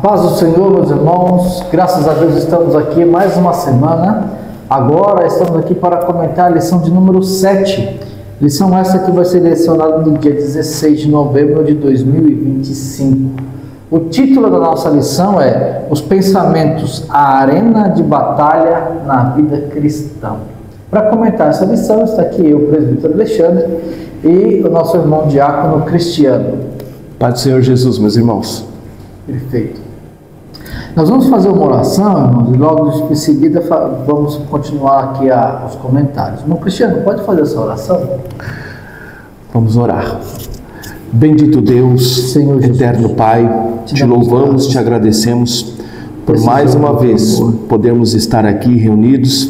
paz do Senhor, meus irmãos, graças a Deus estamos aqui mais uma semana. Agora estamos aqui para comentar a lição de número 7. Lição essa que vai ser lecionada no dia 16 de novembro de 2025. O título da nossa lição é Os Pensamentos, a Arena de Batalha na Vida Cristã. Para comentar essa lição está aqui eu, o presbítero Alexandre, e o nosso irmão diácono Cristiano. Pai do Senhor Jesus, meus irmãos. Perfeito. Nós vamos fazer uma oração, irmãos, e logo em seguida vamos continuar aqui os comentários. Irmão Cristiano, pode fazer essa oração? Vamos orar. Bendito Deus, Senhor eterno Jesus, Pai, te louvamos, te agradecemos por mais uma vez podermos estar aqui reunidos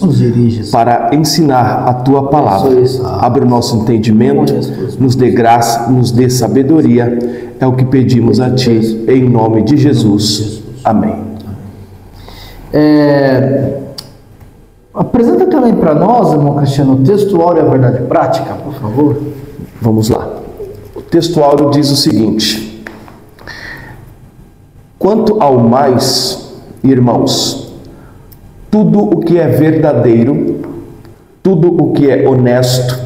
para ensinar a Tua palavra. Abre o nosso entendimento, nos dê graça, nos dê sabedoria. É o que pedimos a Ti, em nome de Jesus. Amém. Apresenta também para nós, irmão Cristiano, o texto áureo e a verdade prática, por favor. Vamos lá. O texto áureo diz o seguinte: quanto ao mais, irmãos, tudo o que é verdadeiro, tudo o que é honesto,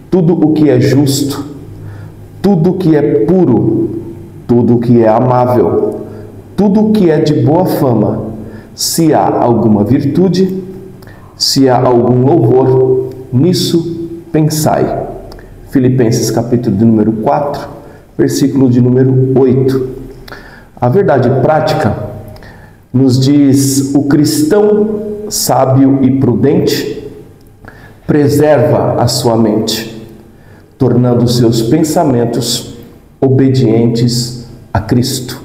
tudo o que é justo, tudo o que é puro, tudo o que é amável, tudo o que é de boa fama, se há alguma virtude, se há algum louvor, nisso pensai. Filipenses capítulo de número 4, versículo de número 8. A verdade prática nos diz: o cristão sábio e prudente preserva a sua mente, tornando seus pensamentos obedientes a Cristo.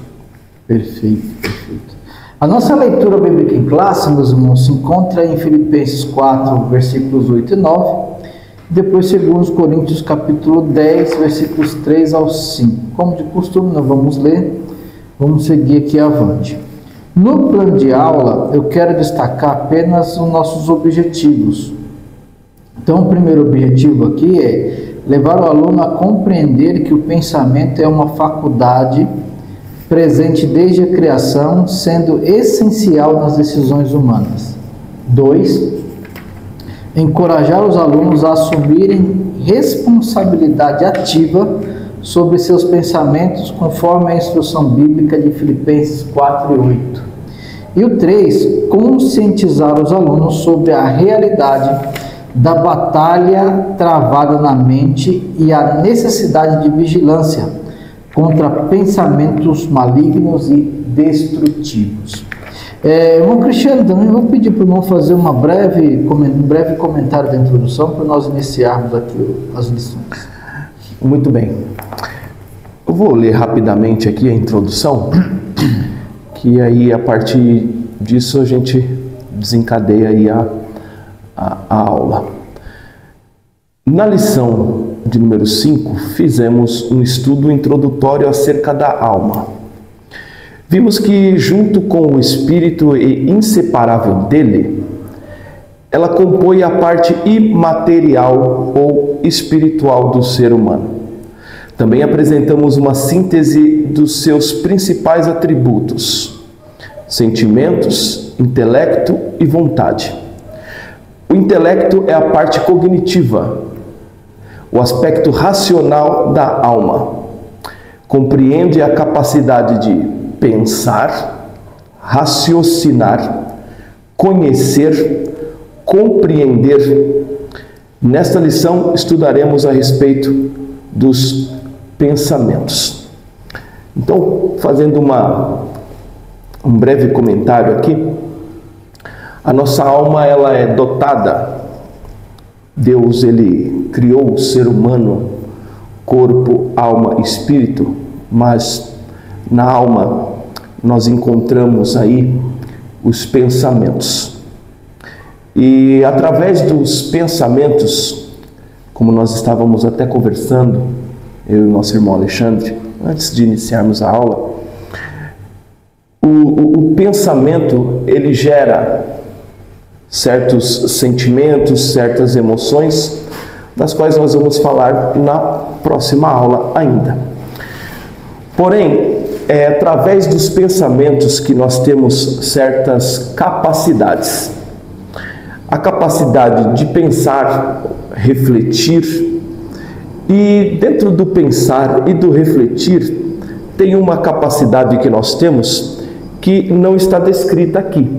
Perfeito, perfeito. A nossa leitura bíblica em classe, meus irmãos, se encontra em Filipenses 4, versículos 8 e 9, depois 2 Coríntios capítulo 10, versículos 3 ao 5. Como de costume, nós vamos ler, vamos seguir aqui avante. No plano de aula, eu quero destacar apenas os nossos objetivos. Então, o primeiro objetivo aqui é levar o aluno a compreender que o pensamento é uma faculdade presente desde a criação, sendo essencial nas decisões humanas. 2. Encorajar os alunos a assumirem responsabilidade ativa sobre seus pensamentos, conforme a instrução bíblica de Filipenses 4 e 8. E o 3. Conscientizar os alunos sobre a realidade da batalha travada na mente e a necessidade de vigilância contra pensamentos malignos e destrutivos. Irmão Cristiano, também vou pedir para o irmão fazer um breve comentário da introdução para nós iniciarmos aqui as lições. Muito bem. Eu vou ler rapidamente aqui a introdução, que aí a partir disso a gente desencadeia aí a aula. Na lição de número 5, fizemos um estudo introdutório acerca da alma. Vimos que, junto com o espírito e inseparável dele, ela compõe a parte imaterial ou espiritual do ser humano. Também apresentamos uma síntese dos seus principais atributos: sentimentos, intelecto e vontade. O intelecto é a parte cognitiva, o aspecto racional da alma. Compreende a capacidade de pensar, raciocinar, conhecer, compreender. Nesta lição estudaremos a respeito dos pensamentos. Então, fazendo um breve comentário aqui, a nossa alma ela é dotada. Deus ele criou o ser humano, corpo, alma e espírito, mas na alma nós encontramos aí os pensamentos. E através dos pensamentos, como nós estávamos até conversando, eu e o nosso irmão Alexandre, antes de iniciarmos a aula, o pensamento ele gera certos sentimentos, certas emoções, das quais nós vamos falar na próxima aula ainda. Porém, é através dos pensamentos que nós temos certas capacidades. A capacidade de pensar, refletir, e dentro do pensar e do refletir, tem uma capacidade que nós temos que não está descrita aqui,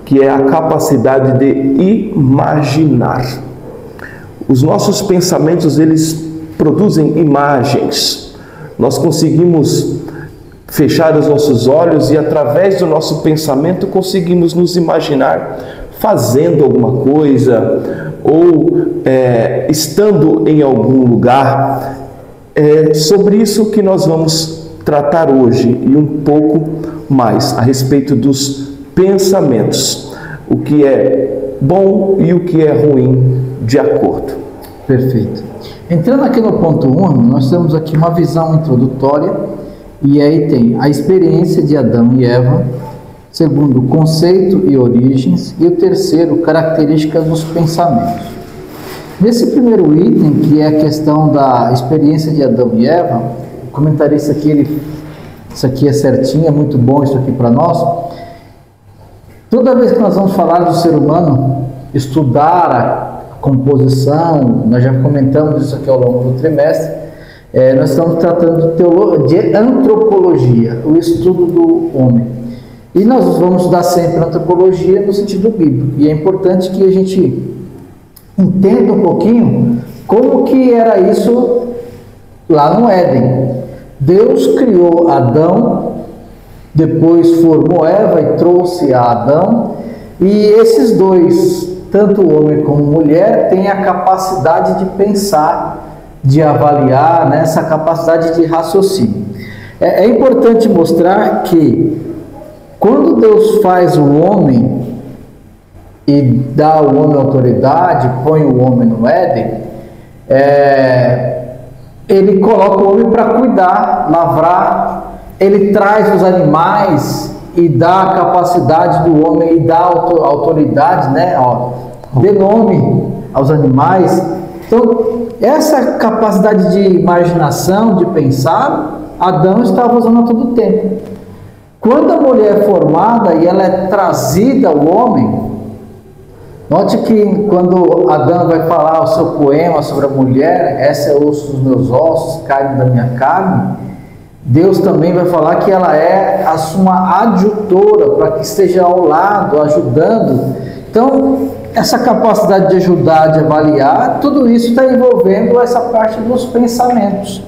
que é a capacidade de imaginar. Os nossos pensamentos, eles produzem imagens. Nós conseguimos fechar os nossos olhos e através do nosso pensamento conseguimos nos imaginar fazendo alguma coisa ou estando em algum lugar. É sobre isso que nós vamos tratar hoje e um pouco mais a respeito dos pensamentos, o que é bom e o que é ruim de acordo. Perfeito. Entrando aqui no ponto 1, nós temos aqui uma visão introdutória, e aí tem a experiência de Adão e Eva, segundo, conceito e origens, e o terceiro, características dos pensamentos. Nesse primeiro item, que é a questão da experiência de Adão e Eva, o comentarista aqui, isso aqui é certinho, é muito bom isso aqui para nós. Toda vez que nós vamos falar do ser humano, estudar a composição, nós já comentamos isso aqui ao longo do trimestre, nós estamos tratando de antropologia, o estudo do homem. E nós vamos estudar sempre antropologia no sentido bíblico. E é importante que a gente entenda um pouquinho como que era isso lá no Éden. Deus criou Adão, depois formou Eva e trouxe a Adão, e esses dois, tanto o homem como a mulher, têm a capacidade de pensar, de avaliar, né, essa capacidade de raciocínio. É importante mostrar que quando Deus faz o homem e dá ao homem autoridade, põe o homem no Éden, ele coloca o homem para cuidar, lavrar, ele traz os animais e dá a capacidade do homem e dá autoridade, né, dê nome aos animais. Então, essa capacidade de imaginação, de pensar, Adão estava usando a todo tempo. Quando a mulher é formada e ela é trazida ao homem, note que quando Adão vai falar o seu poema sobre a mulher, essa é osso dos meus ossos, carne da minha carne, Deus também vai falar que ela é a sua adjutora, para que esteja ao lado, ajudando. Então, essa capacidade de ajudar, de avaliar, tudo isso está envolvendo essa parte dos pensamentos.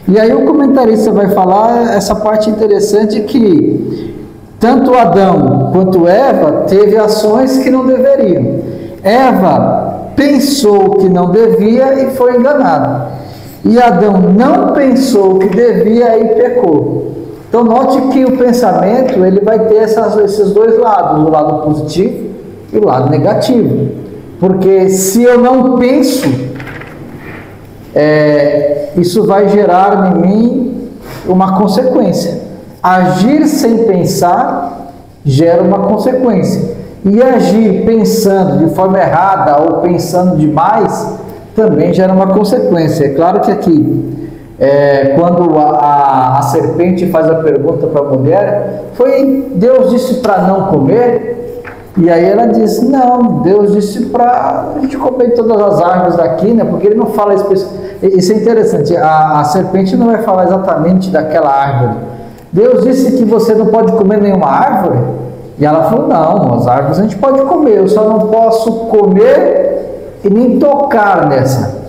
E aí o comentarista vai falar essa parte interessante que tanto Adão quanto Eva teve ações que não deveriam. Eva pensou que não devia e foi enganada. E Adão não pensou que devia e pecou. Então note que o pensamento ele vai ter esses dois lados, o lado positivo e o lado negativo. Porque se eu não penso, isso vai gerar em mim uma consequência. Agir sem pensar gera uma consequência. E agir pensando de forma errada ou pensando demais também gera uma consequência. É claro que aqui, quando a serpente faz a pergunta para a mulher, Deus disse para não comer? E aí ela diz, não, Deus disse para a gente comer todas as árvores daqui, né? Porque ele não fala isso é interessante, a serpente não vai falar exatamente daquela árvore. Deus disse que você não pode comer nenhuma árvore? E ela falou, não, as árvores a gente pode comer, eu só não posso comer e nem tocar nessa.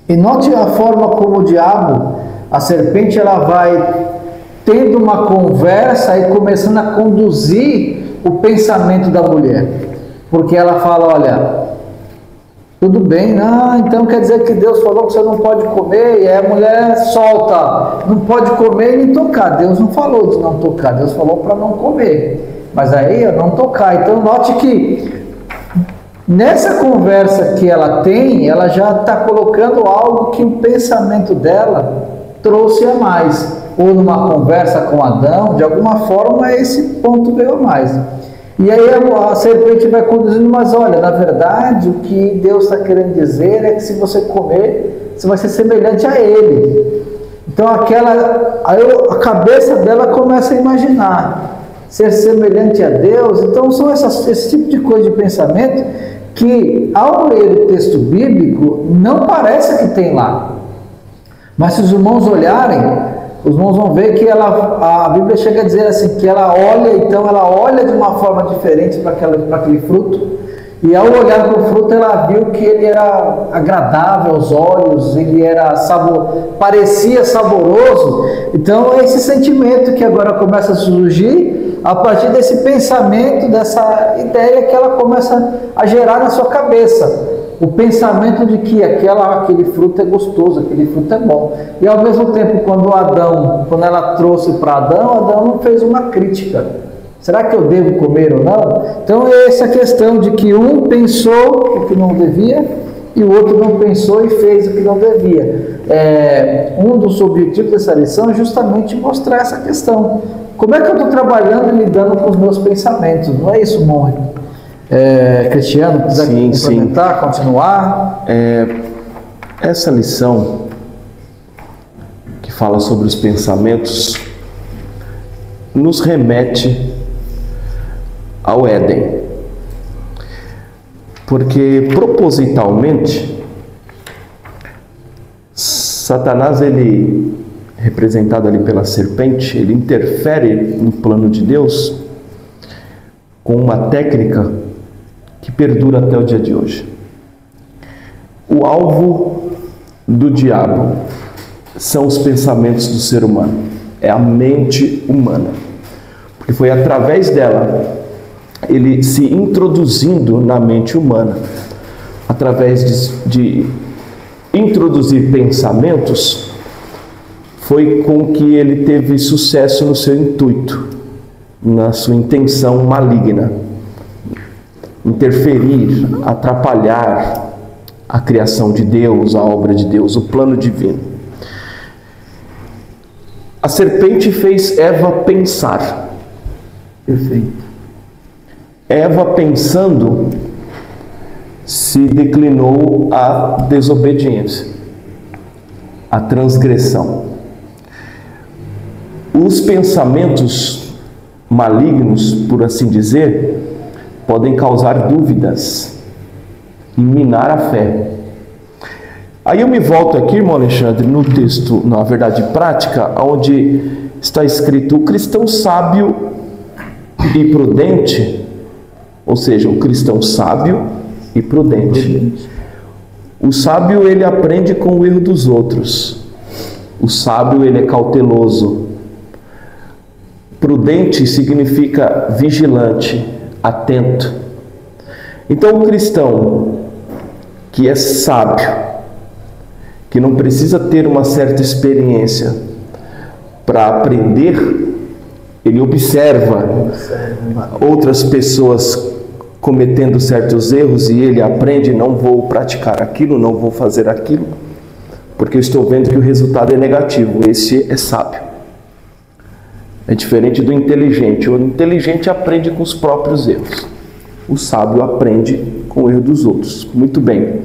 E note a forma como o diabo, a serpente, ela vai tendo uma conversa e começando a conduzir o pensamento da mulher, porque ela fala, olha, tudo bem, não, então quer dizer que Deus falou que você não pode comer, e aí a mulher solta, não pode comer e nem tocar. Deus não falou de não tocar, Deus falou para não comer, mas aí não tocar. Então note que nessa conversa que ela tem, ela já está colocando algo que o pensamento dela trouxe a mais. Ou numa conversa com Adão, de alguma forma esse ponto veio a mais. E aí a serpente vai conduzindo, mas olha, na verdade o que Deus está querendo dizer é que se você comer, você vai ser semelhante a Ele. Então a cabeça dela começa a imaginar ser semelhante a Deus. Então são esse tipo de coisa de pensamento que, ao ler o texto bíblico, não parece que tem lá. Mas se os irmãos olharem, os irmãos vão ver que a Bíblia chega a dizer assim, que ela olha de uma forma diferente para aquele fruto, e ao olhar para o fruto ela viu que ele era agradável aos olhos, ele parecia saboroso. Então é esse sentimento que agora começa a surgir a partir desse pensamento, dessa ideia que ela começa a gerar na sua cabeça. O pensamento de que aquele fruto é gostoso, aquele fruto é bom. E ao mesmo tempo, quando ela trouxe para Adão não fez uma crítica. Será que eu devo comer ou não? Então é essa questão de que um pensou o que não devia e o outro não pensou e fez o que não devia. Um dos objetivos dessa lição é justamente mostrar essa questão. Como é que eu estou trabalhando e lidando com os meus pensamentos? Não é isso, Mônica? Cristiano, quiser complementar, continuar? Essa lição que fala sobre os pensamentos nos remete ao Éden, porque propositalmente Satanás, ele representado ali pela serpente, ele interfere no plano de Deus com uma técnica que perdura até o dia de hoje. O alvo do diabo são os pensamentos do ser humano, é a mente humana, porque foi através dela, ele se introduzindo na mente humana, através de introduzir pensamentos, foi com que ele teve sucesso no seu intuito, na sua intenção maligna, interferir, atrapalhar a criação de Deus, a obra de Deus, o plano divino. A serpente fez Eva pensar. Perfeito. Eva, pensando, se declinou à desobediência, à transgressão. Os pensamentos malignos, por assim dizer, podem causar dúvidas e minar a fé. Aí eu me volto aqui, irmão Alexandre, no texto, na verdade prática, onde está escrito: o cristão sábio e prudente, ou seja, o cristão sábio e prudente. O sábio, ele aprende com o erro dos outros. O sábio, ele é cauteloso. Prudente significa vigilante, atento. Então, o cristão que é sábio, que não precisa ter uma certa experiência para aprender, ele observa outras pessoas cometendo certos erros e ele aprende: não vou praticar aquilo, não vou fazer aquilo, porque eu estou vendo que o resultado é negativo. Esse é sábio. É diferente do inteligente. O inteligente aprende com os próprios erros. O sábio aprende com o erro dos outros. Muito bem.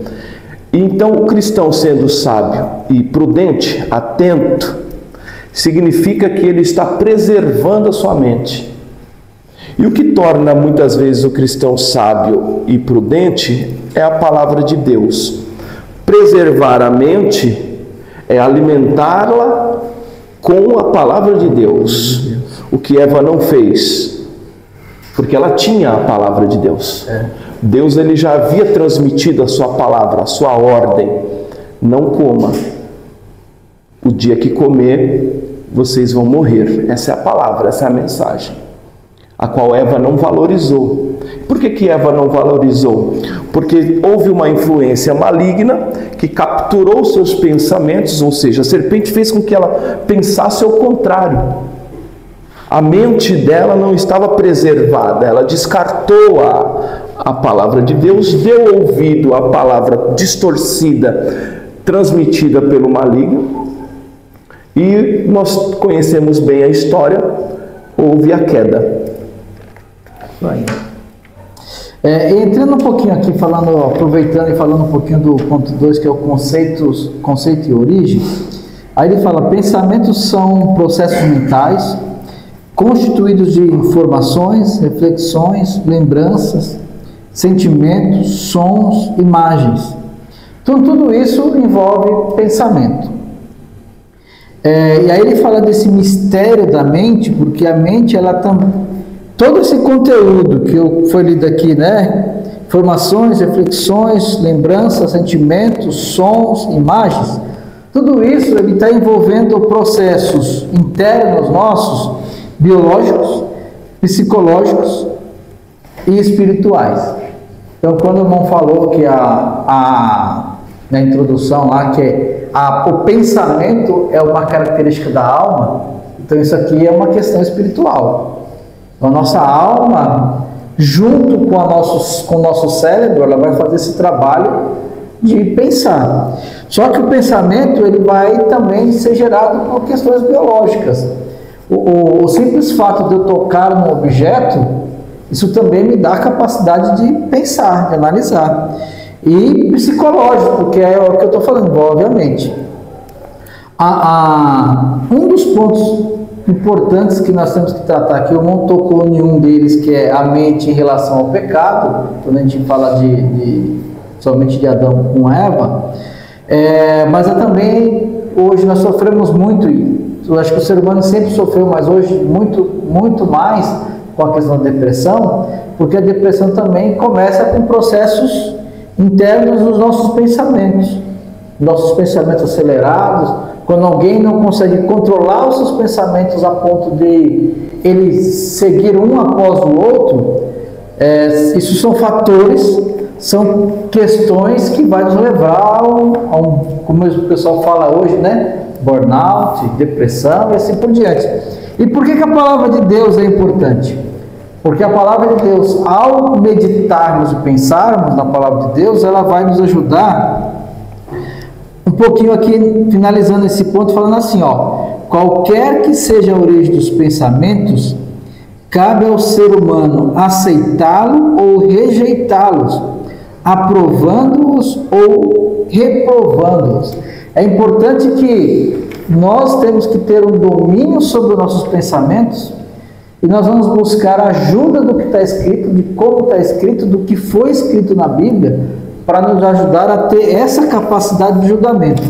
Então, o cristão, sendo sábio e prudente, atento, significa que ele está preservando a sua mente. E o que torna muitas vezes o cristão sábio e prudente é a palavra de Deus. Preservar a mente é alimentá-la com a palavra de Deus, o que Eva não fez, porque ela tinha a palavra de Deus. Deus, ele já havia transmitido a sua palavra, a sua ordem: não coma, o dia que comer vocês vão morrer. Essa é a palavra, essa é a mensagem, a qual Eva não valorizou. Por que Eva não valorizou? Porque houve uma influência maligna que capturou seus pensamentos, ou seja, a serpente fez com que ela pensasse ao contrário. A mente dela não estava preservada, ela descartou a palavra de Deus, deu ouvido à palavra distorcida, transmitida pelo maligno, e nós conhecemos bem a história, houve a queda. Entrando um pouquinho aqui, aproveitando e falando um pouquinho do ponto 2, que é o conceito e origem. Aí ele fala: pensamentos são processos mentais constituídos de informações, reflexões, lembranças, sentimentos, sons, imagens. Então tudo isso envolve pensamento. E aí ele fala desse mistério da mente, porque a mente, todo esse conteúdo que foi lido aqui, né? Informações, reflexões, lembranças, sentimentos, sons, imagens, tudo isso ele está envolvendo processos internos nossos, biológicos, psicológicos e espirituais. Então, quando o irmão falou que na introdução lá, que o pensamento é uma característica da alma, então isso aqui é uma questão espiritual. Então, a nossa alma, junto com o nosso cérebro, ela vai fazer esse trabalho de pensar. Só que o pensamento, ele vai também ser gerado por questões biológicas. O simples fato de eu tocar num objeto, isso também me dá a capacidade de pensar, de analisar. E psicológico, que é o que eu estou falando, obviamente. Um dos pontos importantes que nós temos que tratar aqui, o irmão tocou em um deles, que é a mente em relação ao pecado, quando a gente fala somente de Adão com Eva, mas também, hoje nós sofremos muito, eu acho que o ser humano sempre sofreu, mas hoje muito mais com a questão da depressão, porque a depressão também começa com processos internos dos nossos pensamentos acelerados. Quando alguém não consegue controlar os seus pensamentos a ponto de eles seguir um após o outro, isso são fatores, são questões que vai nos levar como o pessoal fala hoje, né? Burnout, depressão e assim por diante. E por que a palavra de Deus é importante? Porque a palavra de Deus, ao meditarmos e pensarmos na palavra de Deus, ela vai nos ajudar um pouquinho aqui, finalizando esse ponto, falando assim, qualquer que seja a origem dos pensamentos, cabe ao ser humano aceitá-lo ou rejeitá-los, aprovando-os ou reprovando-os. É importante que nós temos que ter um domínio sobre os nossos pensamentos, e nós vamos buscar a ajuda do que está escrito, de como está escrito, do que foi escrito na Bíblia, para nos ajudar a ter essa capacidade de julgamento.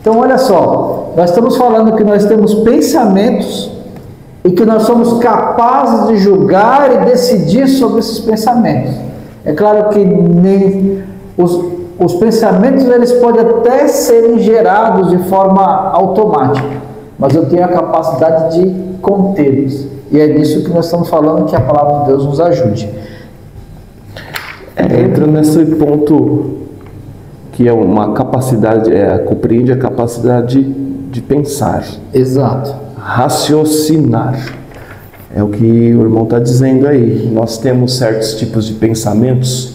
Então, olha só, nós estamos falando que nós temos pensamentos e que nós somos capazes de julgar e decidir sobre esses pensamentos. É claro que nem os pensamentos, eles podem até serem gerados de forma automática, mas eu tenho a capacidade de contê-los. E é nisso que nós estamos falando, que a palavra de Deus nos ajude. Entra nesse ponto que é uma capacidade, compreende a capacidade de pensar. Exato. Raciocinar. É o que o irmão está dizendo aí. Nós temos certos tipos de pensamentos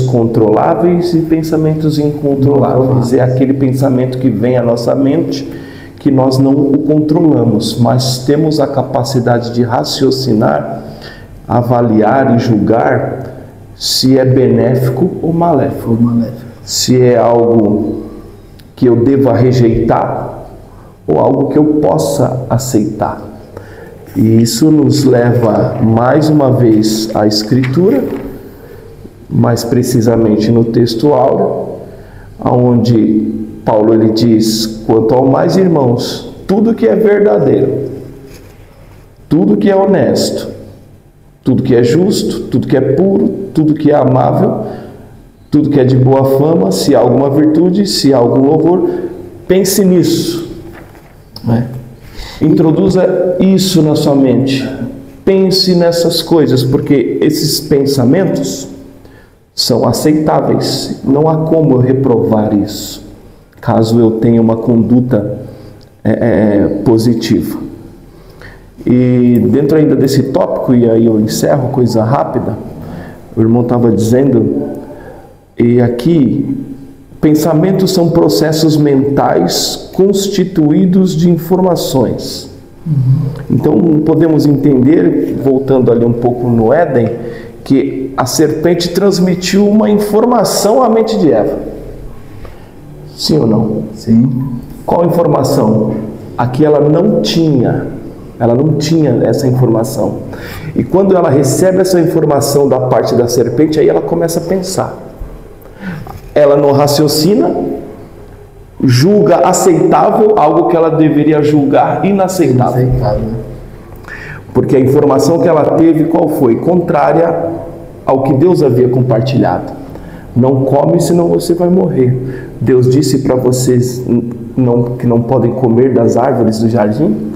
controláveis e pensamentos incontroláveis. É aquele pensamento que vem à nossa mente, que nós não o controlamos, mas temos a capacidade de raciocinar, avaliar e julgar se é benéfico ou maléfico. Se é algo que eu deva rejeitar ou algo que eu possa aceitar. E isso nos leva mais uma vez à Escritura, mais precisamente no texto áureo, onde Paulo ele diz: quanto ao mais, irmãos, tudo que é verdadeiro, tudo que é honesto, tudo que é justo, tudo que é puro, tudo que é amável, tudo que é de boa fama, se há alguma virtude, se há algum louvor, pense nisso. Introduza isso na sua mente. Pense nessas coisas, porque esses pensamentos são aceitáveis. Não há como eu reprovar isso, caso eu tenha uma conduta positiva. E dentro ainda desse tópico, e aí eu encerro, coisa rápida, o irmão estava dizendo, e aqui, pensamentos são processos mentais constituídos de informações. Então podemos entender, voltando ali um pouco no Éden, que a serpente transmitiu uma informação à mente de Eva. Sim ou não? Sim. Qual informação? Aqui ela não tinha essa informação. E quando ela recebe essa informação da parte da serpente, aí ela começa a pensar. Ela não raciocina, julga aceitável algo que ela deveria julgar inaceitável. Porque a informação que ela teve, qual foi? Contrária ao que Deus havia compartilhado. Não come, senão você vai morrer. Deus disse para vocês que não podem comer das árvores do jardim.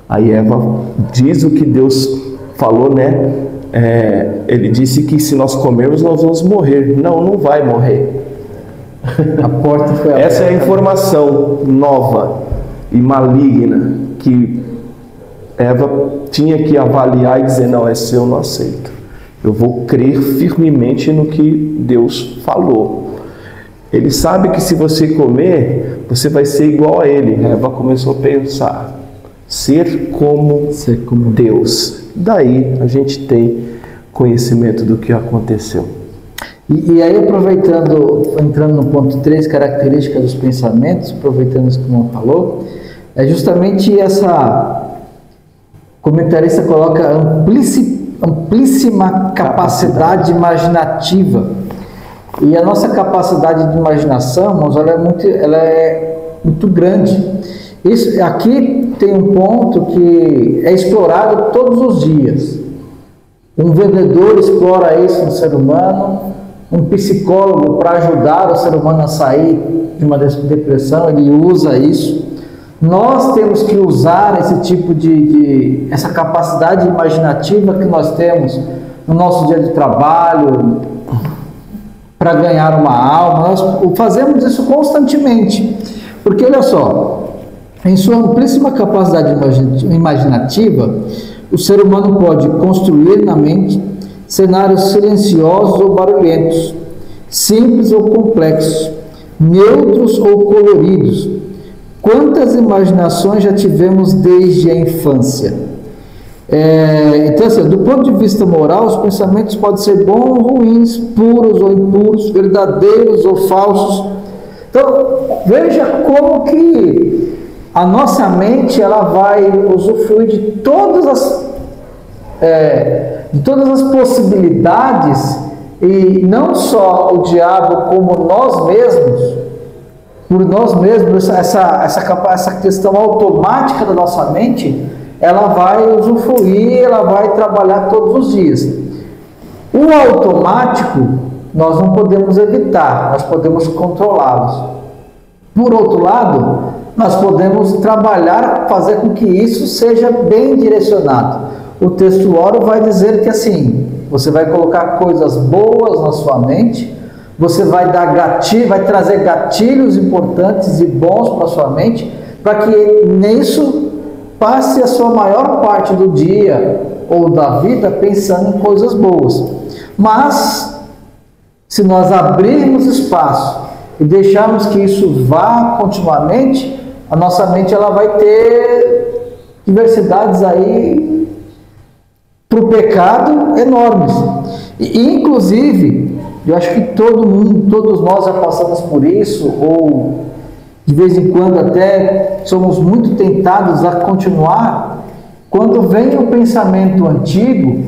Aí Eva diz o que Deus falou, né? Ele disse que se nós comermos, nós vamos morrer. Não vai morrer. A porta foi aberta. Essa é a informação nova e maligna que Eva tinha que avaliar e dizer: não, esse eu não aceito. Eu vou crer firmemente no que Deus falou. Ele sabe que se você comer, você vai ser igual a ele. Eva começou a pensar: ser como Deus. Daí a gente tem conhecimento do que aconteceu. E aí, entrando no ponto 3, características dos pensamentos, aproveitando isso que o irmão falou, é justamente essa, o comentarista coloca amplíssima capacidade imaginativa. E a nossa capacidade de imaginação, irmãos, ela é muito grande. Aqui tem um ponto que é explorado todos os dias. Um vendedor explora isso no ser humano, um psicólogo, para ajudar o ser humano a sair de uma depressão, ele usa isso. Nós temos que usar esse tipo essa capacidade imaginativa que nós temos no nosso dia de trabalho para ganhar uma alma. Nós fazemos isso constantemente, porque olha só, em sua amplíssima capacidade imaginativa, o ser humano pode construir na mente cenários silenciosos ou barulhentos, simples ou complexos, neutros ou coloridos. Quantas imaginações já tivemos desde a infância? Então, assim, do ponto de vista moral, os pensamentos podem ser bons ou ruins, puros ou impuros, verdadeiros ou falsos. Então, veja como que a nossa mente ela vai usufruir de todas as possibilidades, e não só o diabo, como nós mesmos, por nós mesmos, essa questão automática da nossa mente, ela vai usufruir, ela vai trabalhar todos os dias. O automático, nós não podemos evitar, nós podemos controlá-los. Por outro lado, nós podemos trabalhar, fazer com que isso seja bem direcionado. O textuário vai dizer que assim, você vai colocar coisas boas na sua mente, você vai vai trazer gatilhos importantes e bons para a sua mente, para que nisso passe a sua maior parte do dia ou da vida pensando em coisas boas. Mas, se nós abrirmos espaço e deixarmos que isso vá continuamente, a nossa mente ela vai ter diversidades aí para o pecado enormes. E inclusive, eu acho que todos nós já passamos por isso, ou de vez em quando até somos muito tentados a continuar. Quando vem um pensamento antigo,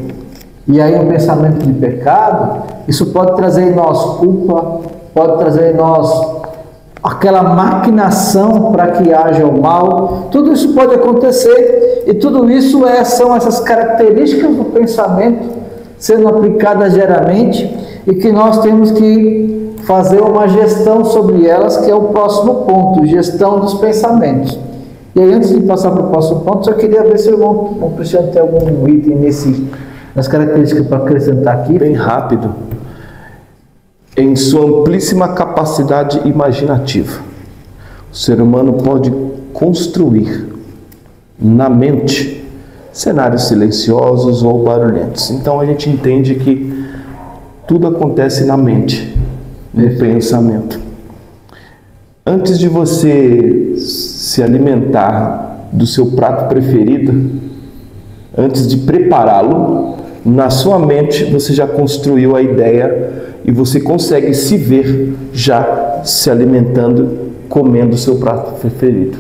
e aí um pensamento de pecado, isso pode trazer em nós culpa, pode trazer em nós aquela maquinação para que haja o mal. Tudo isso pode acontecer, e tudo isso são essas características do pensamento sendo aplicadas diariamente, e que nós temos que fazer uma gestão sobre elas, que é o próximo ponto, gestão dos pensamentos. E aí, antes de passar para o próximo ponto, só queria ver se o irmão Cristiano tem algum item nas características para acrescentar aqui. Bem rápido. Em sua amplíssima capacidade imaginativa, o ser humano pode construir na mente cenários silenciosos ou barulhentos. Então a gente entende que tudo acontece na mente, no pensamento. Antes de você se alimentar do seu prato preferido, antes de prepará-lo, na sua mente você já construiu a ideia e você consegue se ver já se alimentando comendo o seu prato preferido.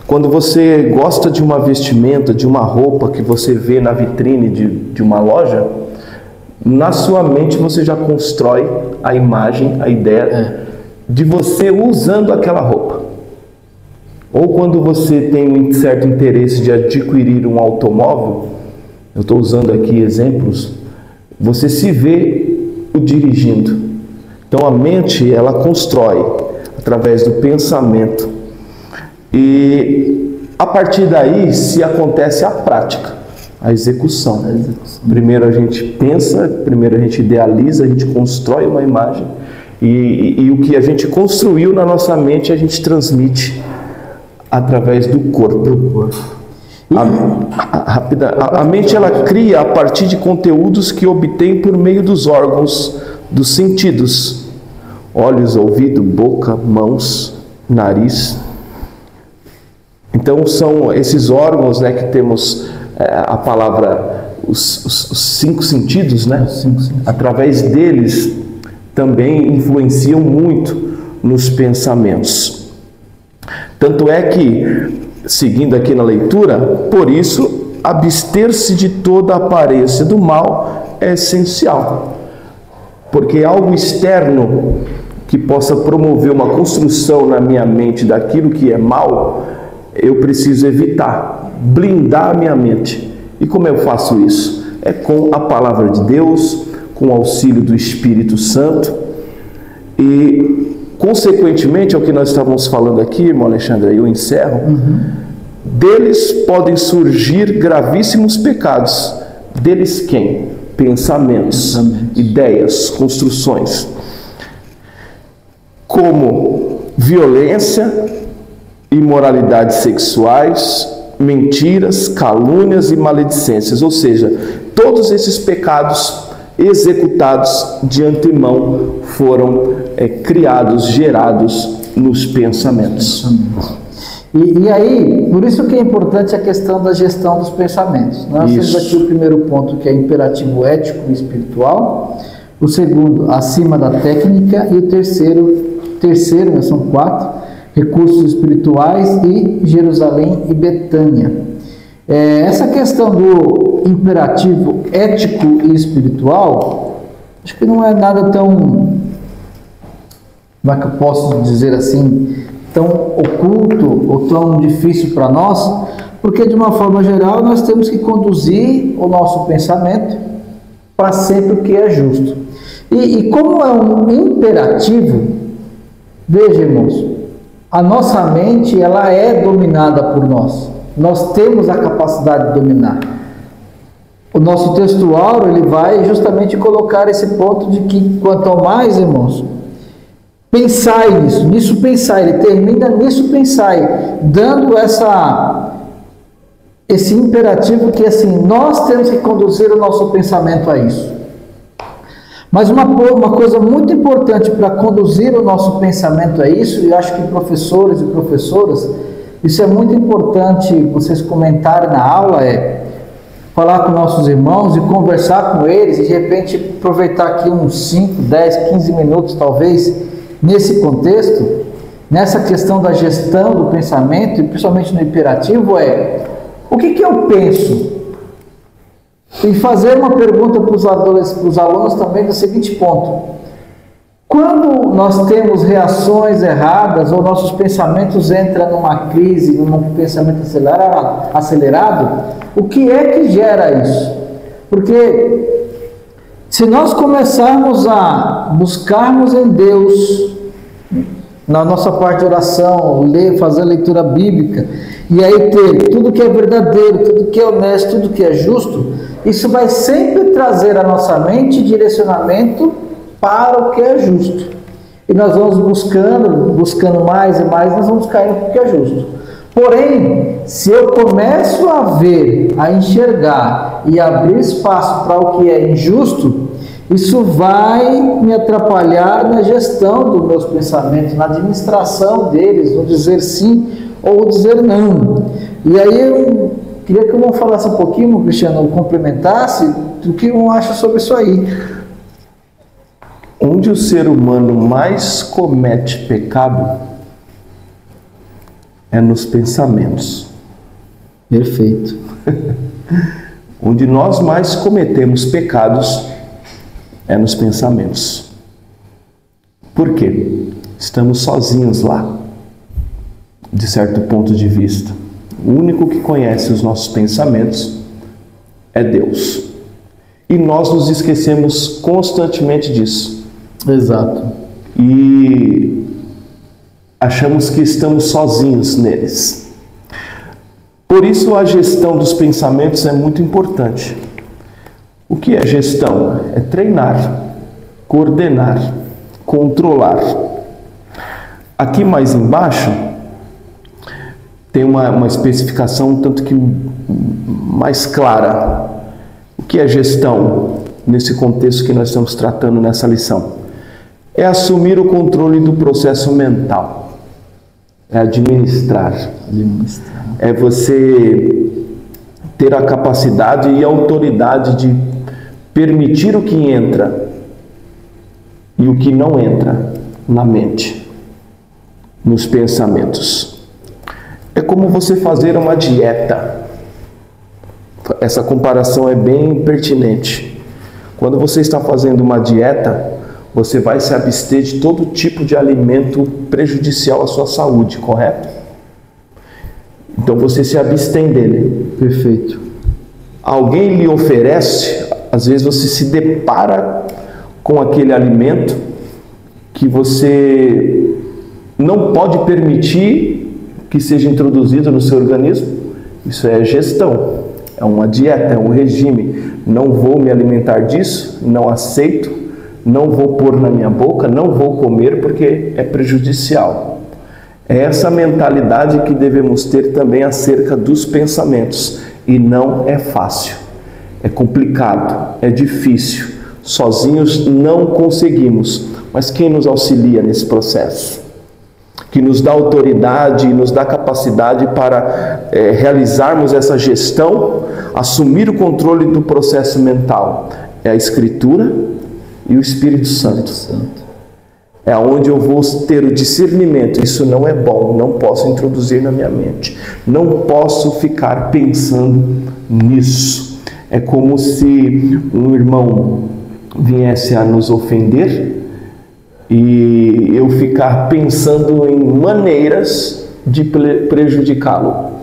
Quando você gosta de uma vestimenta, de uma roupa que você vê na vitrine de uma loja, na sua mente você já constrói a imagem, a ideia de você usando aquela roupa. Ou quando você tem um certo interesse de adquirir um automóvel, eu estou usando aqui exemplos, você se vê o dirigindo. Então a mente, ela constrói através do pensamento. E a partir daí se acontece a prática, a execução. Primeiro a gente pensa, primeiro a gente idealiza, a gente constrói uma imagem e o que a gente construiu na nossa mente a gente através do corpo. A mente ela cria a partir de conteúdos que obtém por meio dos órgãos dos sentidos: olhos, ouvido, boca, mãos, nariz. Então são esses órgãos, né, que temos a palavra, os 5 sentidos, né? Através deles também influenciam muito nos pensamentos. Tanto é que, seguindo aqui na leitura, por isso, abster-se de toda aparência do mal é essencial. Porque algo externo que possa promover uma construção na minha mente daquilo que é mal, eu preciso evitar, blindar a minha mente. E como eu faço isso? É com a palavra de Deus, com o auxílio do Espírito Santo e, consequentemente, é o que nós estávamos falando aqui, irmão Alexandre, aí eu encerro. Deles podem surgir gravíssimos pecados. Deles quem? Pensamentos, ideias, construções, como violência, imoralidades sexuais, mentiras, calúnias e maledicências. Ou seja, todos esses pecados executados de antemão foram criados, gerados nos pensamentos. E aí, por isso que é importante a questão da gestão dos pensamentos. Nós temos aqui o primeiro ponto, que é imperativo ético e espiritual. O segundo, acima da técnica. E o terceiro, né, são 4, recursos espirituais e Jerusalém e Betânia. Essa questão do imperativo ético e espiritual, acho que não é nada tão, como é que eu posso dizer assim, tão oculto ou tão difícil para nós, porque de uma forma geral nós temos que conduzir o nosso pensamento para sempre o que é justo. E como é um imperativo, veja, irmãos, a nossa mente ela é dominada por nós. Nós temos a capacidade de dominar. O nosso texto áureo ele vai justamente colocar esse ponto de que quanto mais, irmãos, pensai nisso pensai, ele termina nisso pensai, dando esse imperativo que assim, nós temos que conduzir o nosso pensamento a isso. Mas uma coisa muito importante para conduzir o nosso pensamento a isso, e acho que professores e professoras, isso é muito importante vocês comentarem na aula, é falar com nossos irmãos e conversar com eles, e de repente aproveitar aqui uns 5, 10, 15 minutos talvez, nesse contexto, nessa questão da gestão do pensamento, e principalmente no imperativo, o que eu penso? E fazer uma pergunta para os alunos também do seguinte ponto: quando nós temos reações erradas ou nossos pensamentos entram numa crise, num pensamento acelerado, o que é que gera isso? Porque se nós começarmos a buscarmos em Deus, na nossa parte de oração, fazer a leitura bíblica, e aí ter tudo que é verdadeiro, tudo que é honesto, tudo que é justo, isso vai sempre trazer à nossa mente direcionamento para o que é justo. E nós vamos buscando mais e mais, nós vamos cair no que é justo. Porém, se eu começo a ver, a enxergar e abrir espaço para o que é injusto, isso vai me atrapalhar na gestão dos meus pensamentos, na administração deles, no dizer sim ou dizer não. E aí eu queria que o irmão falasse um pouquinho, Cristiano, complementasse do que o irmão acha sobre isso aí. Onde o ser humano mais comete pecado é nos pensamentos. Perfeito. Onde nós mais cometemos pecados é nos pensamentos. Por quê? Estamos sozinhos lá, de certo ponto de vista. O único que conhece os nossos pensamentos é Deus. E nós nos esquecemos constantemente disso. Exato. E achamos que estamos sozinhos neles. Por isso a gestão dos pensamentos é muito importante. O que é gestão? É treinar, coordenar, controlar. Aqui mais embaixo tem uma especificação tanto que mais clara. O que é gestão nesse contexto que nós estamos tratando nessa lição? É assumir o controle do processo mental. É administrar. É você ter a capacidade e a autoridade de permitir o que entra e o que não entra na mente, nos pensamentos. É como você fazer uma dieta. Essa comparação é bem pertinente. Quando você está fazendo uma dieta, você vai se abster de todo tipo de alimento prejudicial à sua saúde, correto? Então você se abstém dele. Perfeito. Alguém lhe oferece, às vezes você se depara com aquele alimento que você não pode permitir que seja introduzido no seu organismo. Isso é gestão, é uma dieta, é um regime. Não vou me alimentar disso, não aceito, não vou pôr na minha boca, não vou comer porque é prejudicial. É essa mentalidade que devemos ter também acerca dos pensamentos. E não é fácil, é complicado, é difícil. Sozinhos não conseguimos, mas quem nos auxilia nesse processo? Que nos dá autoridade e nos dá capacidade para realizarmos essa gestão, assumir o controle do processo mental. É a Escritura e o Espírito Santo. É onde eu vou ter o discernimento. Isso não é bom, não posso introduzir na minha mente. Não posso ficar pensando nisso. É como se um irmão viesse a nos ofender e eu ficar pensando em maneiras de prejudicá-lo.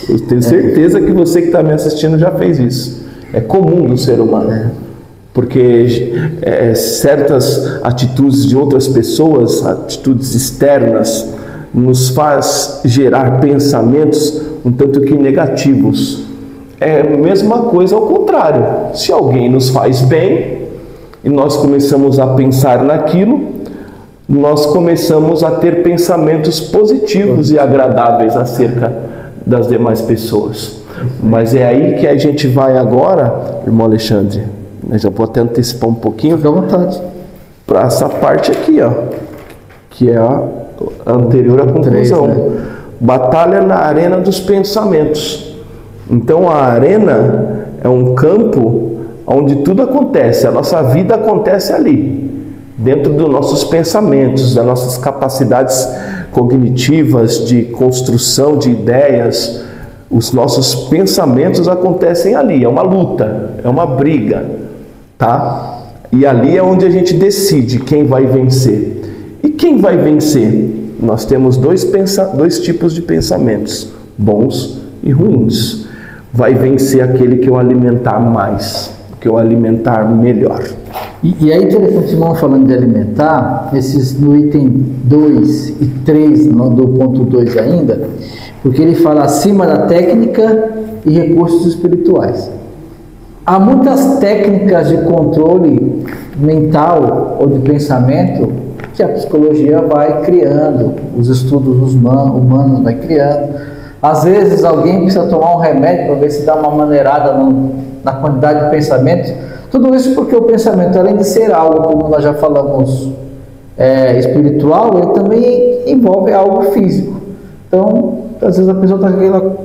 Eu tenho certeza que você que está me assistindo já fez isso. É comum do ser humano. Porque certas atitudes de outras pessoas, atitudes externas, nos faz gerar pensamentos um tanto que negativos. É a mesma coisa ao contrário. Se alguém nos faz bem e nós começamos a pensar naquilo, nós começamos a ter pensamentos positivos e agradáveis acerca das demais pessoas. Mas é aí que a gente vai agora, irmão Alexandre. Eu já vou até antecipar um pouquinho. Fica à vontade. Para essa parte aqui, ó, que é a anterior à conclusão. 3, né? Batalha na arena dos pensamentos. Então a arena é um campo onde tudo acontece. A nossa vida acontece ali, dentro dos nossos pensamentos, das nossas capacidades cognitivas de construção de ideias. Os nossos pensamentos acontecem ali. É uma luta, é uma briga. Tá? E ali é onde a gente decide quem vai vencer. E quem vai vencer? Nós temos dois tipos de pensamentos, bons e ruins. Vai vencer aquele que eu alimentar mais, que eu alimentar melhor. E aí, interessante, irmão, falando de alimentar, esses no item 2 e 3, do ponto 2 ainda, porque ele fala acima da técnica e recursos espirituais. Há muitas técnicas de controle mental ou de pensamento que a psicologia vai criando, os estudos humanos vai criando. Às vezes alguém precisa tomar um remédio para ver se dá uma maneirada na quantidade de pensamentos. Tudo isso porque o pensamento, além de ser algo, como nós já falamos, espiritual, ele também envolve algo físico. Então, às vezes a pessoa está com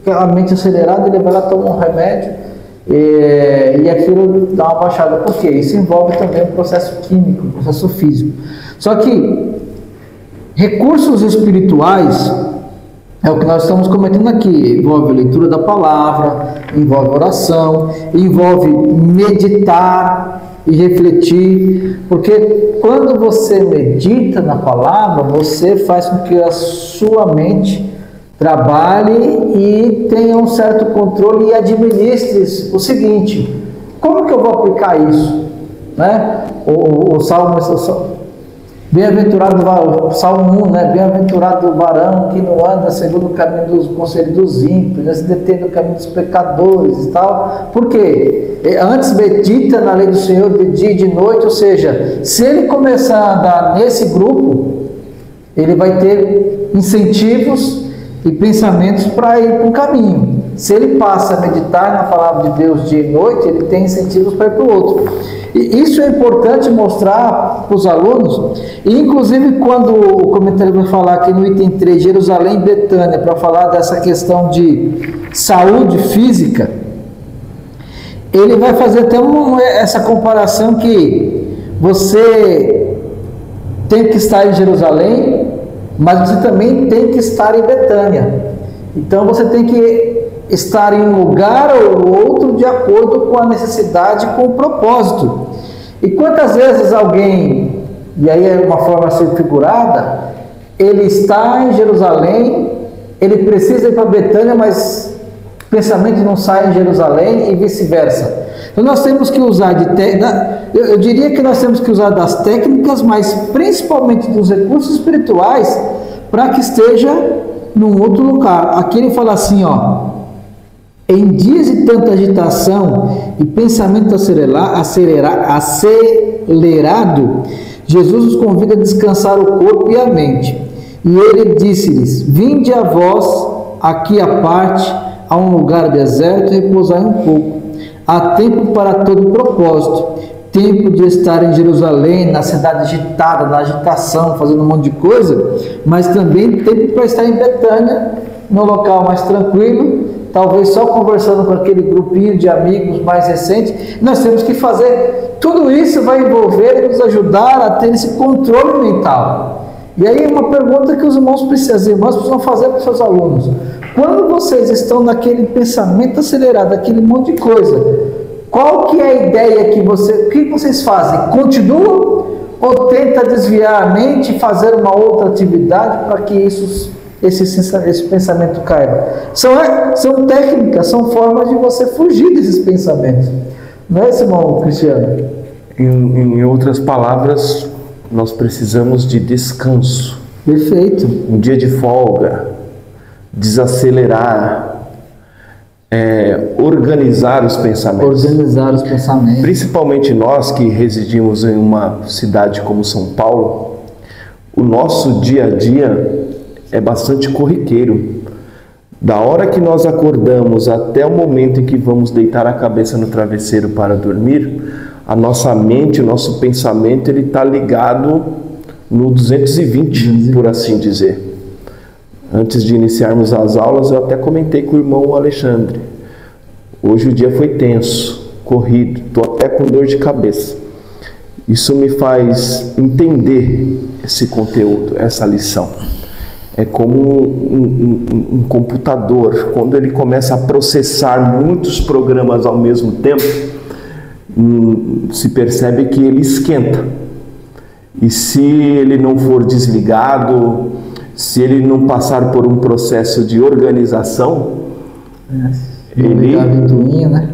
aquela mente acelerada, ele vai lá tomar um remédio e aquilo dá uma baixada. Por quê? Isso envolve também um processo químico, um processo físico. Só que Recursos espirituais é o que nós estamos comentando aqui. Envolve a leitura da palavra, envolve oração, envolve meditar e refletir, porque quando você medita na palavra, você faz com que a sua mente trabalhe e tenha um certo controle e administre o seguinte: como que eu vou aplicar isso? Né? O Salmo, bem-aventurado, Salmo 1, né? Bem-aventurado o varão que não anda segundo o caminho dos conselhos dos ímpios, não se detém no caminho dos pecadores e tal. Por quê? Antes medita na lei do Senhor de dia e de noite, ou seja, se ele começar a andar nesse grupo, ele vai ter incentivos e pensamentos para ir para um caminho. Se ele passa a meditar na palavra de Deus dia e noite, ele tem incentivos para ir para o outro. E isso é importante mostrar para os alunos, e inclusive quando o comentário vai falar aqui no item 3, Jerusalém e Betânia, para falar dessa questão de saúde física, ele vai fazer até essa comparação que você tem que estar em Jerusalém, mas você também tem que estar em Betânia. Então você tem que estar em um lugar ou outro de acordo com a necessidade, com o propósito. E quantas vezes alguém, e aí é uma forma a ser figurada, ele está em Jerusalém, ele precisa ir para Betânia, mas o pensamento não sai em Jerusalém e vice-versa. Então nós temos que usar eu diria que nós temos que usar das técnicas, mas principalmente dos recursos espirituais, para que esteja num outro lugar. Aqui ele fala assim, ó: em dias de tanta agitação e pensamento acelerado, Jesus os convida a descansar o corpo e a mente. E ele disse-lhes: vinde a vós aqui à parte, a um lugar deserto, e repousai um pouco. Há tempo para todo propósito. Tempo de estar em Jerusalém, na cidade agitada, na agitação, fazendo um monte de coisa, mas também tempo para estar em Betânia, no local mais tranquilo, talvez só conversando com aquele grupinho de amigos mais recentes. Nós temos que fazer, tudo isso vai envolver e nos ajudar a ter esse controle mental. E aí uma pergunta que as irmãs precisam fazer para os seus alunos: quando vocês estão naquele pensamento acelerado, aquele monte de coisa, qual que é a ideia o que vocês fazem? Continuam ou tenta desviar a mente e fazer uma outra atividade para que esse pensamento caia? São técnicas, são formas de você fugir desses pensamentos. Não é isso, irmão Cristiano? Em outras palavras, nós precisamos de descanso. Perfeito. Um dia de folga, desacelerar, organizar os pensamentos. Organizar os pensamentos. Principalmente nós que residimos em uma cidade como São Paulo, o nosso dia a dia é bastante corriqueiro. Da hora que nós acordamos até o momento em que vamos deitar a cabeça no travesseiro para dormir, a nossa mente, o nosso pensamento, ele está ligado no 220, por assim dizer. Antes de iniciarmos as aulas, eu até comentei com o irmão Alexandre. Hoje o dia foi tenso, corrido, estou até com dor de cabeça. Isso me faz entender esse conteúdo, essa lição. É como um computador, quando ele começa a processar muitos programas ao mesmo tempo, se percebe que ele esquenta. E se ele não for desligado, se ele não passar por um processo de organização, ele a ventoinha, né?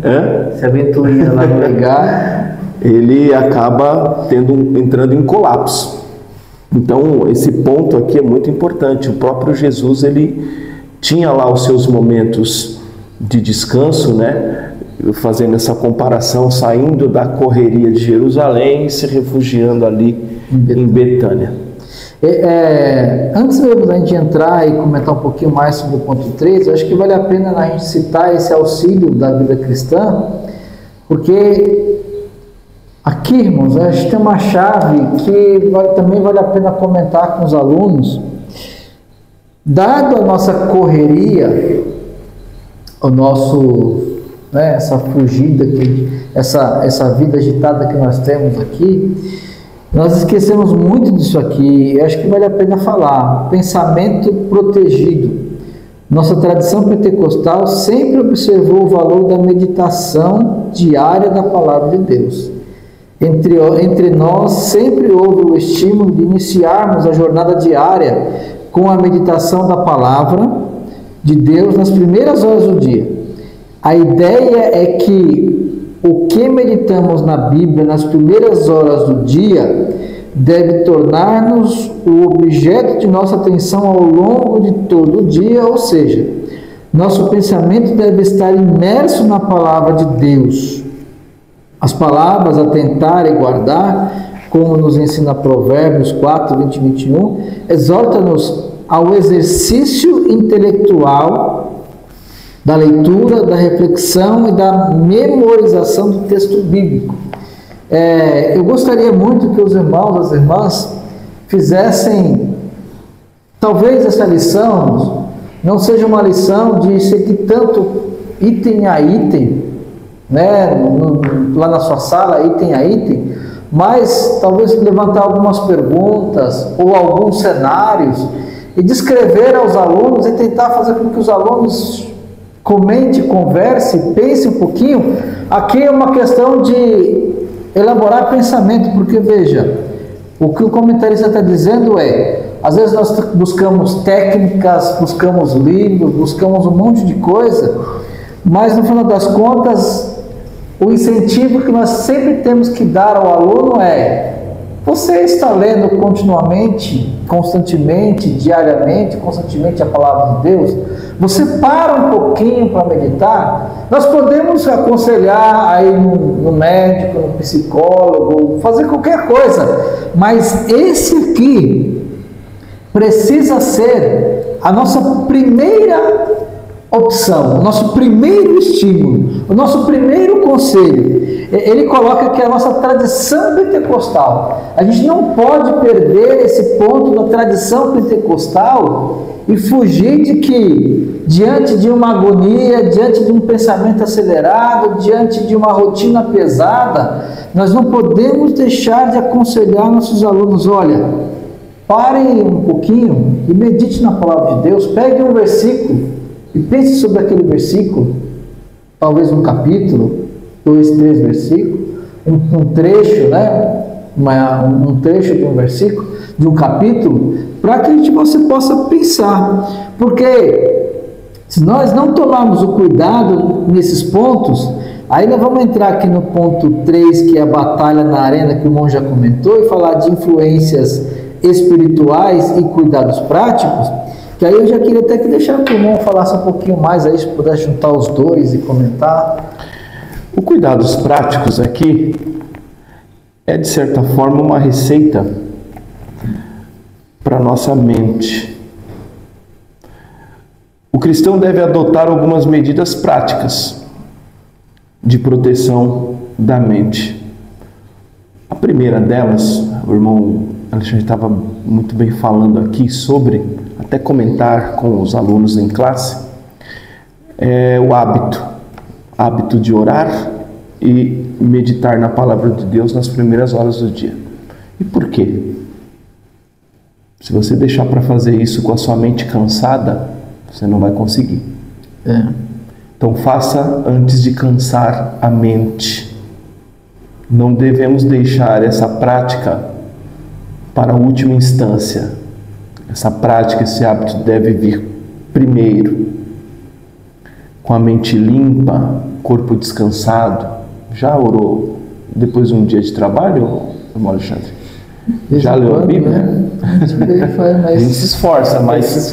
Se a ventoinha lá não ligar, ele acaba entrando em colapso. Então esse ponto aqui é muito importante. O próprio Jesus, ele tinha lá os seus momentos de descanso, né? Fazendo essa comparação, saindo da correria de Jerusalém e se refugiando ali em Betânia. Antes mesmo da gente entrar e comentar um pouquinho mais sobre o ponto 3, eu acho que vale a pena a gente citar esse auxílio da vida cristã, porque aqui, irmãos, a gente tem uma chave que também vale a pena comentar com os alunos. Dado a nossa correria, essa fugida, essa vida agitada que nós temos aqui, Nós esquecemos muito disso aqui, e acho que vale a pena falar. Pensamento protegido. Nossa tradição pentecostal sempre observou o valor da meditação diária da palavra de Deus. Entre nós sempre houve o estímulo de iniciarmos a jornada diária com a meditação da palavra de Deus nas primeiras horas do dia. A ideia é que o que meditamos na Bíblia nas primeiras horas do dia deve tornar-nos o objeto de nossa atenção ao longo de todo o dia, ou seja, nosso pensamento deve estar imerso na palavra de Deus. As palavras a tentar e guardar, como nos ensina Provérbios 4, 20 e 21, exorta-nos ao exercício intelectual da leitura, da reflexão e da memorização do texto bíblico. Eu gostaria muito que os irmãos, as irmãs, fizessem, talvez essa lição não seja uma lição de seguir tanto item a item, né, lá na sua sala, item a item, mas talvez levantar algumas perguntas ou alguns cenários e descrever aos alunos e tentar fazer com que os alunos comente, converse, pense um pouquinho. Aqui é uma questão de elaborar pensamento, porque veja, o que o comentarista está dizendo às vezes nós buscamos técnicas, buscamos livros, buscamos um monte de coisa, mas no final das contas, o incentivo que nós sempre temos que dar ao aluno você está lendo continuamente, constantemente, diariamente, constantemente a palavra de Deus? Você para um pouquinho para meditar? Nós podemos aconselhar aí no médico, no psicólogo, fazer qualquer coisa, mas esse aqui precisa ser a nossa primeira opção, o nosso primeiro estímulo, o nosso primeiro conselho. Ele coloca que a nossa tradição pentecostal, a gente não pode perder esse ponto da tradição pentecostal e fugir de que, diante de uma agonia, diante de um pensamento acelerado, diante de uma rotina pesada, nós não podemos deixar de aconselhar nossos alunos: olha, parem um pouquinho e medite na palavra de Deus, pegue um versículo e pense sobre aquele versículo, talvez um capítulo, 2, 3 versículos, um trecho, né? Um trecho de um versículo, de um capítulo, para que você possa pensar. Porque se nós não tomarmos o cuidado nesses pontos, aí nós vamos entrar aqui no ponto 3, que é a batalha na arena, que o irmão já comentou, e falar de influências espirituais e cuidados práticos, que aí eu já queria até que deixar que o irmão falasse um pouquinho mais aí, se pudesse juntar os dois e comentar. O cuidados práticos aqui é, de certa forma, uma receita para a nossa mente. O cristão deve adotar algumas medidas práticas de proteção da mente. A primeira delas, o irmão Alexandre estava muito bem falando aqui sobre, até comentar com os alunos em classe, é o hábito de orar e meditar na palavra de Deus nas primeiras horas do dia. E por quê? Se você deixar para fazer isso com a sua mente cansada, você não vai conseguir. Então faça antes de cansar a mente. Não devemos deixar essa prática para a última instância. Essa prática, esse hábito deve vir primeiro, com a mente limpa, corpo descansado. Já orou depois de um dia de trabalho, irmão Alexandre? Já leu a Bíblia? Né? A gente se esforça, mas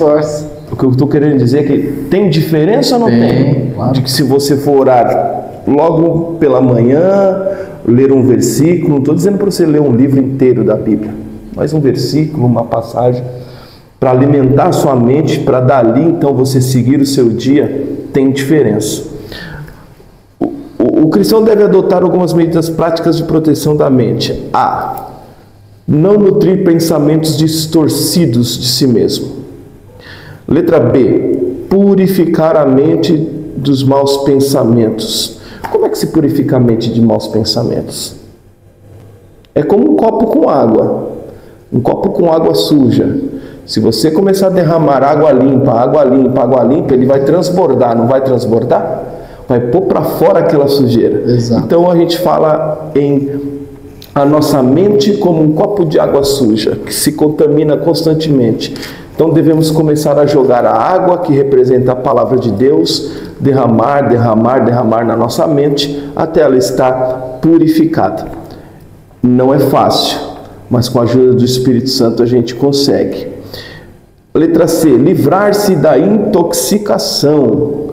o que eu estou querendo dizer é que tem diferença ou não tem? Claro. De que se você for orar logo pela manhã, ler um versículo, não estou dizendo para você ler um livro inteiro da Bíblia, mas um versículo, uma passagem, para alimentar a sua mente, para dali então você seguir o seu dia, tem diferença. O cristão deve adotar algumas medidas práticas de proteção da mente. A. Não nutrir pensamentos distorcidos de si mesmo. Letra B. Purificar a mente dos maus pensamentos. Como é que se purifica a mente de maus pensamentos? É como um copo com água. Um copo com água suja. Se você começar a derramar água limpa, água limpa, água limpa, ele vai transbordar, não vai transbordar? Vai pôr para fora aquela sujeira. Exato. Então a gente fala em a nossa mente como um copo de água suja, que se contamina constantemente. Então devemos começar a jogar a água, que representa a palavra de Deus, derramar na nossa mente, até ela estar purificada. Não é fácil, mas com a ajuda do Espírito Santo a gente consegue. Letra C, livrar-se da intoxicação.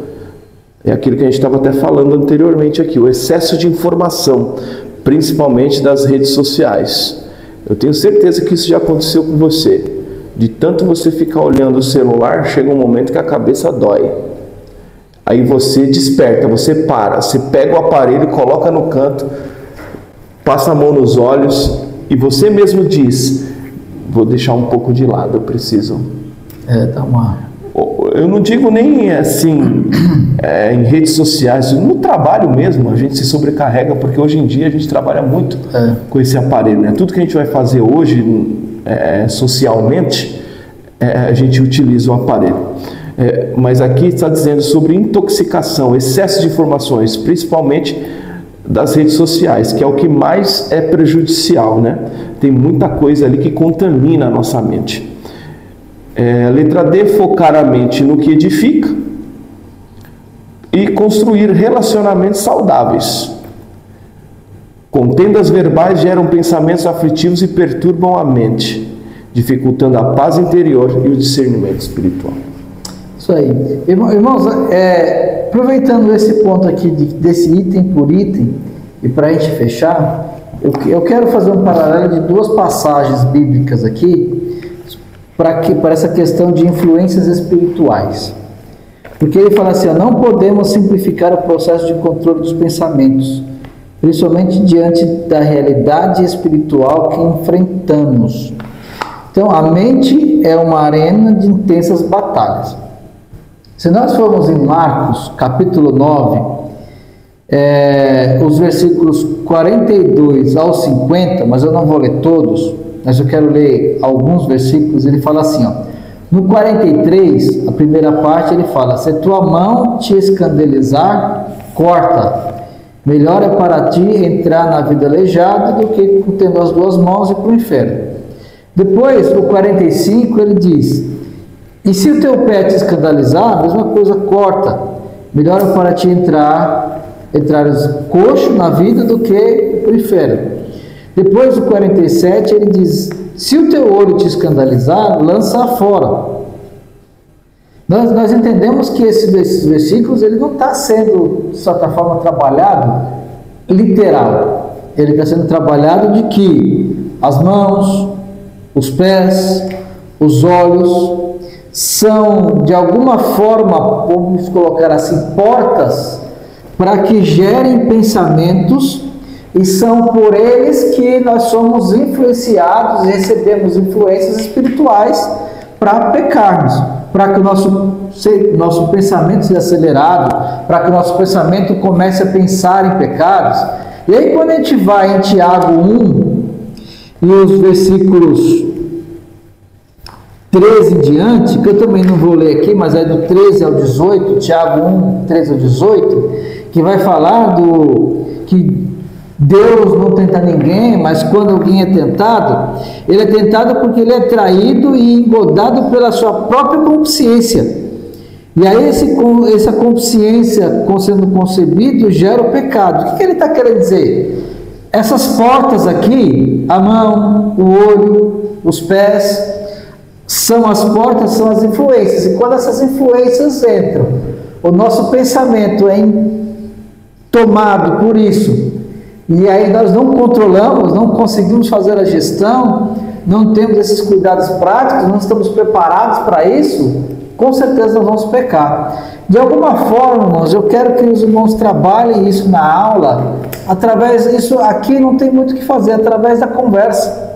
É aquilo que a gente estava até falando anteriormente aqui, o excesso de informação, principalmente das redes sociais. Eu tenho certeza que isso já aconteceu com você. De tanto você ficar olhando o celular, chega um momento que a cabeça dói. Aí você desperta, você para, você pega o aparelho, coloca no canto, passa a mão nos olhos e você mesmo diz: vou deixar um pouco de lado, eu preciso. Dá uma... Eu não digo nem assim em redes sociais, no trabalho mesmo a gente se sobrecarrega, porque hoje em dia a gente trabalha muito com esse aparelho, né? Tudo que a gente vai fazer hoje socialmente, a gente utiliza o aparelho. Mas aqui está dizendo sobre intoxicação, excesso de informações, principalmente das redes sociais, que é o que mais é prejudicial, né? Tem muita coisa ali que contamina a nossa mente. Letra D, focar a mente no que edifica e construir relacionamentos saudáveis. Contendas verbais geram pensamentos aflitivos e perturbam a mente, dificultando a paz interior e o discernimento espiritual. Isso aí. Irmãos, aproveitando esse ponto aqui, desse item por item, e para a gente fechar, eu quero fazer um paralelo de duas passagens bíblicas aqui, para essa questão de influências espirituais. Porque ele fala assim, não podemos simplificar o processo de controle dos pensamentos, principalmente diante da realidade espiritual que enfrentamos. Então, a mente é uma arena de intensas batalhas. Se nós formos em Marcos, capítulo 9, os versículos 42 ao 50, mas eu não vou ler todos, mas eu quero ler alguns versículos. Ele fala assim, no 43, a primeira parte, ele fala: se tua mão te escandalizar, corta. Melhor é para ti entrar na vida aleijada do que tendo as duas mãos e para o inferno. Depois, o 45, ele diz: e se o teu pé te escandalizar, a mesma coisa, corta. Melhor é para ti entrares coxo na vida do que para o inferno. Depois do 47, ele diz: se o teu olho te escandalizar, lança fora. Nós entendemos que esses versículos, ele não está sendo, de certa forma, trabalhado literal. Ele está sendo trabalhado de que as mãos, os pés, os olhos são, de alguma forma, vamos colocar assim, portas para que gerem pensamentos, e são por eles que nós somos influenciados e recebemos influências espirituais para pecarmos, para que o nosso pensamento seja acelerado, para que o nosso pensamento comece a pensar em pecados. E aí, quando a gente vai em Tiago 1 e os versículos 13 em diante, que eu também não vou ler aqui, mas é do 13 ao 18, Tiago 1, 13 ao 18, que vai falar que Deus não tenta ninguém, mas quando alguém é tentado, ele é tentado porque ele é traído e engodado pela sua própria consciência. E aí essa consciência, sendo concebido, gera o pecado. O que ele está querendo dizer? Essas portas aqui, a mão, o olho, os pés, são as portas, são as influências. E quando essas influências entram, o nosso pensamento é tomado por isso, e aí nós não controlamos, não conseguimos fazer a gestão, não temos esses cuidados práticos, não estamos preparados para isso, com certeza nós vamos pecar. De alguma forma, irmãos, eu quero que os irmãos trabalhem isso na aula, através disso aqui não tem muito o que fazer, através da conversa,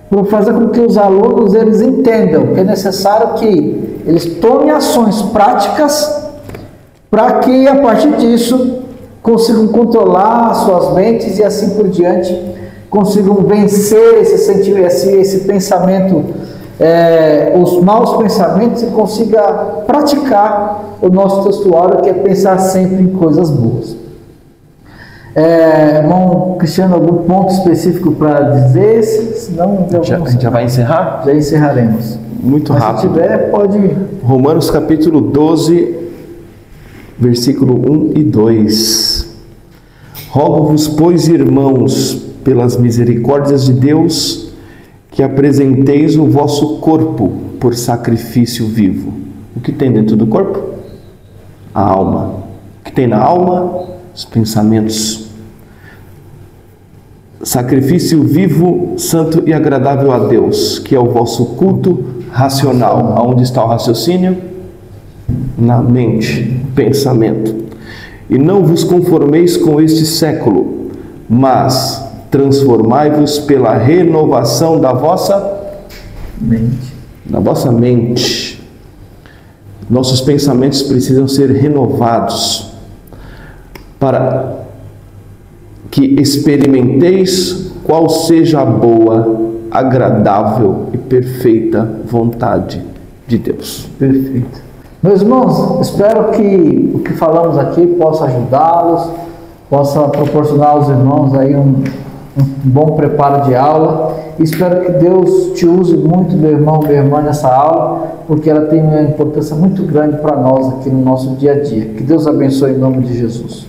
para fazer com que os alunos eles entendam que é necessário que eles tomem ações práticas para que a partir disso consigam controlar suas mentes e assim por diante, consigam vencer esse sentimento, esse pensamento, os maus pensamentos, e consiga praticar o nosso textuário, que é pensar sempre em coisas boas. Irmão Cristiano, algum ponto específico para dizer? Senão a gente já vai encerrar? Já encerraremos. Muito rápido. Se tiver, pode ir. Romanos capítulo 12, versículo 1 e 2. Rogo-vos, pois, irmãos, pelas misericórdias de Deus, que apresenteis o vosso corpo por sacrifício vivo. O que tem dentro do corpo? A alma. O que tem na alma? Os pensamentos. Sacrifício vivo, santo e agradável a Deus, que é o vosso culto racional. Aonde está o raciocínio? Na mente, pensamento. E não vos conformeis com este século, mas transformai-vos pela renovação da vossa mente. Da vossa mente. Nossos pensamentos precisam ser renovados para que experimenteis qual seja a boa, agradável e perfeita vontade de Deus. Perfeito. Meus irmãos, espero que o que falamos aqui possa ajudá-los, possa proporcionar aos irmãos aí um bom preparo de aula. Espero que Deus te use muito, meu irmão, minha irmã, nessa aula, porque ela tem uma importância muito grande para nós aqui no nosso dia a dia. Que Deus abençoe em nome de Jesus.